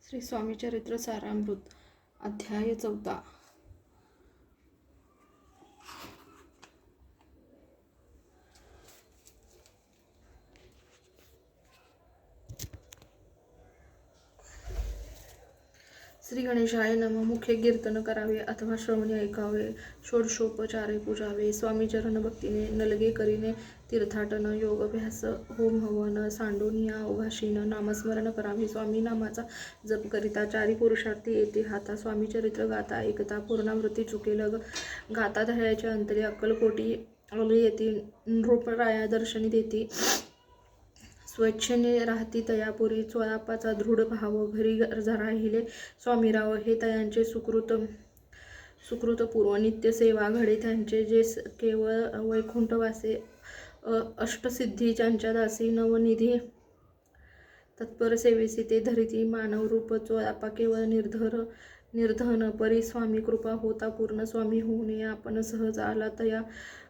श्री स्वामी चरित्र सारामृत अध्याय 4। श्री गणेशाय नमः। मुखे कीर्तन करावे अथवा श्रवणी ऐकावे, षोडशोपचारे पूजावे, स्वामी चरण भक्तीने नलगे करीने, तीर्थाटन योगाभ्यास होम हवन सांडोनिया उभाषीन नामस्मरण करावे। स्वामी नामाचा जप करिता चारी पुरुषार्थी येते हाता, स्वामी चरित्र गाता ऐकता पूर्णावृत्ती चुकेल गाता धयाच्या अंतरी अक्कलकोटी आली येते, नृपराया दर्शनी देती स्वच्छने राहती तयापुरी, चोळापाचा दृढ भाव घरी राहिले स्वामीराव हे तयांचे सुकृतपूर्व नित्य सेवा घडे त्यांचे, जे केवळ वैकुंठवासे अष्टसिद्धी ज्यांच्या दासी नवनिधी तत्पर सेवेसी ते धरिती मानवरूप चोळापा केवळ निर्धन परी स्वामी कृपा होता पूर्ण, स्वामी होऊन आपण सहज आला तया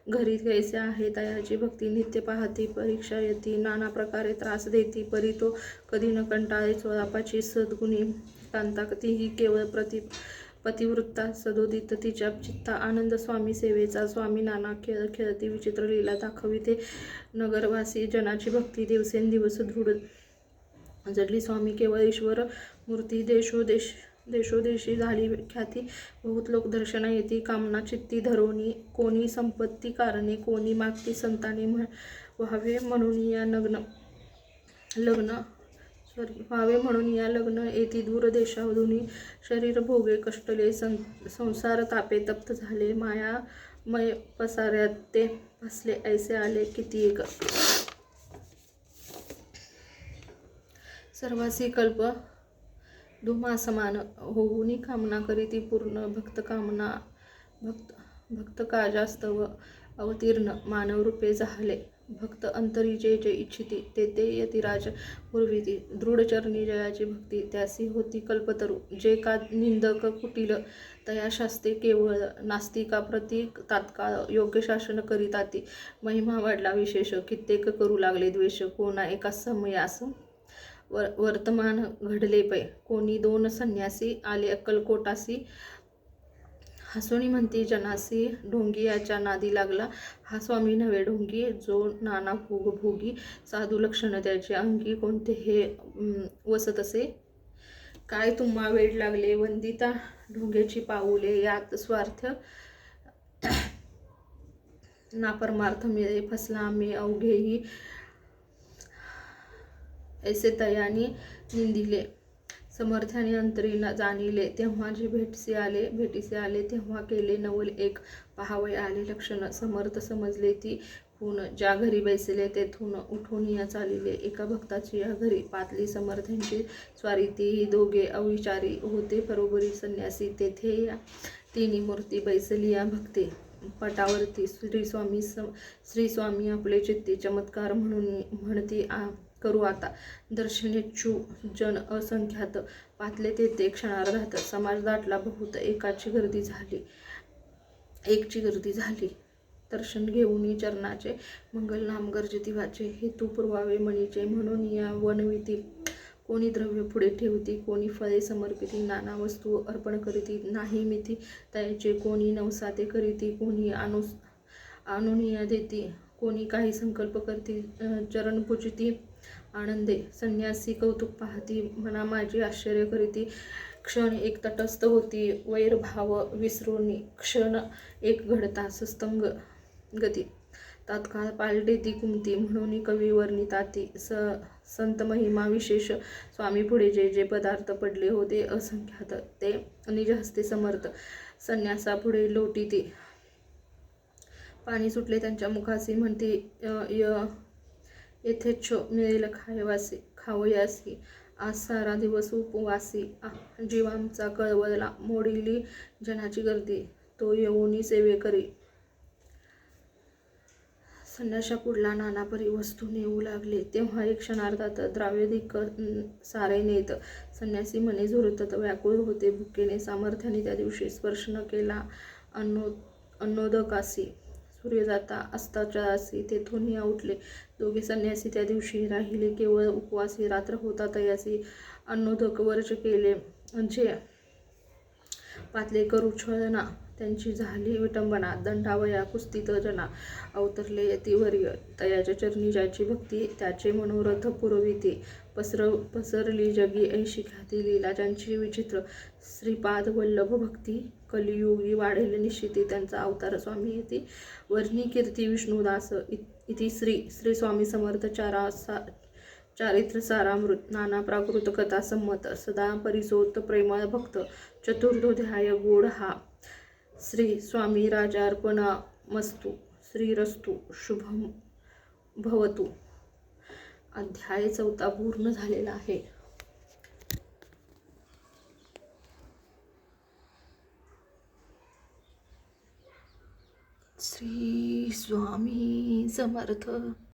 घरी कैसे आहे तयाची भक्ती नित्य पाहती परीक्षा येती नाना प्रकारे त्रास देती परी तो कधी न कंटाळे चोळापाची सद्गुणी कांता तीही केवळ पतिवृत्ता सदोदित तिच्या चित्ता आनंद स्वामी सेवेचा, स्वामी नाना खेळ खेळती विचित्र लीला दाखविते नगरवासी जनाची भक्ती दिवसेंदिवस दृढ जडली स्वामी केवळ ईश्वर मूर्ती देशोदेशी झाली ख्याती बहुत लोक दर्शना येती कामना चित्ती धरोनी, कोणी संपत्ती कारणे कोणी मागती संताने व्हावे म्हणून या लग्न येती दूर देशावधुनी शरीर भोगे कष्टले संसार तापे तप्त झाले मायामय पसाऱ्यात ते फसले ऐसे आले किती एक सर्वासी कल्प धुमासमान होऊनी कामना करीती पूर्ण भक्त काजास्तव अवतीर्ण मानवरूपे झाले भक्त अंतरी जे इच्छिती ते यतिराज पुरविती दृढचरणी जयाची भक्ती त्यासी होती कल्पतरू जे का निंदक कुटील तया शास्ते केवळ नास्तिका प्रती तात्काळ योग्य शासन करीताती महिमा वाढला विशेष कित्येक करू लागले द्वेष कोणा एका समयास वर्तमान घडले पै कोणी दोन संन्यासी आले अक्कलकोटासी हसोनी म्हणती जनासी ढोंगी याच्या नादी लागला हा स्वामी नव्हे ढोंगी जो नाना भोग भोगी साधू लक्षण त्याचे अंगी कोणते हे वसतसे काय तुम्हा वेळ लागले वंदिता ढोंग्याची पाऊले यात स्वार्थ नापरमार्थ मिळे फसला मी अवघेही ऐसे तयानी निंदिले समर्थ्याने अंतरी जाणिले तेव्हा जे भेटीसे आले तेव्हा केले नवल एक पहावय आले लक्षण समर्थ समजले ती खून ज्या घरी बैसले तेथून उठून या चालिले एका भक्ताची या घरी पातली समर्थ्यांची स्वारी तीही दोघे अविचारी होते बरोबरी संन्यासी तेथे या तिन्ही मूर्ती बैसली या भक्ते पटावरती श्री स्वामी आपले चित्ती चमत्कार म्हणून म्हणती करू आता दर्शनेच्छू जन असंख्यात पातले तेथे क्षणार्धात समाज दाटला बहुत एकची गर्दी झाली दर्शन घेऊन चरणाचे मंगल नाम गर्जती वाचे हेतू पुरवावे मणीचे म्हणून या वनविती कोणी द्रव्य पुढे ठेवती कोणी फळे समर्पिती नाना वस्तू अर्पण करीती नाही मिती त्याचे कोणी नवसाते करीती कोणी आणून देती कोणी काही संकल्प करती चरण पूजिती आनंदे संन्यासी कौतुक पाहती मना माझी आश्चर्य करीती क्षण एक तटस्थ होती वैरभाव विसरून क्षण एक घडता सस्तंग गती तात्काळ पालटेती कुमती म्हणून कवी वर्णिताती संत महिमा विशेष स्वामी पुढे जे पदार्थ पडले होते असंख्यात ते निज हस्ते समर्थ संन्यासापुढे लोटीती पाणी सुटले त्यांच्या मुखासी म्हणती येथेच्छ मिळेल खावयासी आज सारा दिवस उपवासी जीवांचा कळवळला मोडीली जनाची गर्दी तो येऊनी सेवे करी संन्याशा पुढला नाना परी वस्तू नेऊ लागले तेव्हा एक क्षणार्धात द्राव्यधिक सारे नेत संन्यासी मने झुरतत व्याकुळ होते भुकेने सामर्थ्याने त्या दिवशी स्पर्श न केला अन्नोदकासी सूर्य जाता अस्ताच्या दासी तेथूनही उठले. दोघे संन्यासी त्या दिवशी राहिले केवळ उपवासी. रात्र होता तयासी अन्नोदक वर्ज केले. जे पातले करू छळना त्यांची झाली विटंबना. दंडावया कुस्तीत जना अवतरले यतिवर्य. तयाच्या चरणी ज्याची भक्ती त्याचे मनोरथ पुरविते. पसरली जगी ऐशी ख्याती लीला ज्यांची विचित्र. श्रीपाद वल्लभ भक्ती कलियुगी वाढेल निश्चिती. त्यांचा अवतार स्वामी येती वर्णी कीर्ती विष्णुदास इति. श्री स्वामी समर्थ चारित्र सारामृत. नाना प्राकृत कथा संमत. सदा परिसोत प्रेमळ भक्त. चतुर्थोध्याय गोड हा. श्री स्वामी राजार्पणमस्तु. श्रीरस्तु शुभम भवतु. अध्याय 4 पूर्ण झालेला आहे. श्री स्वामी समर्थ.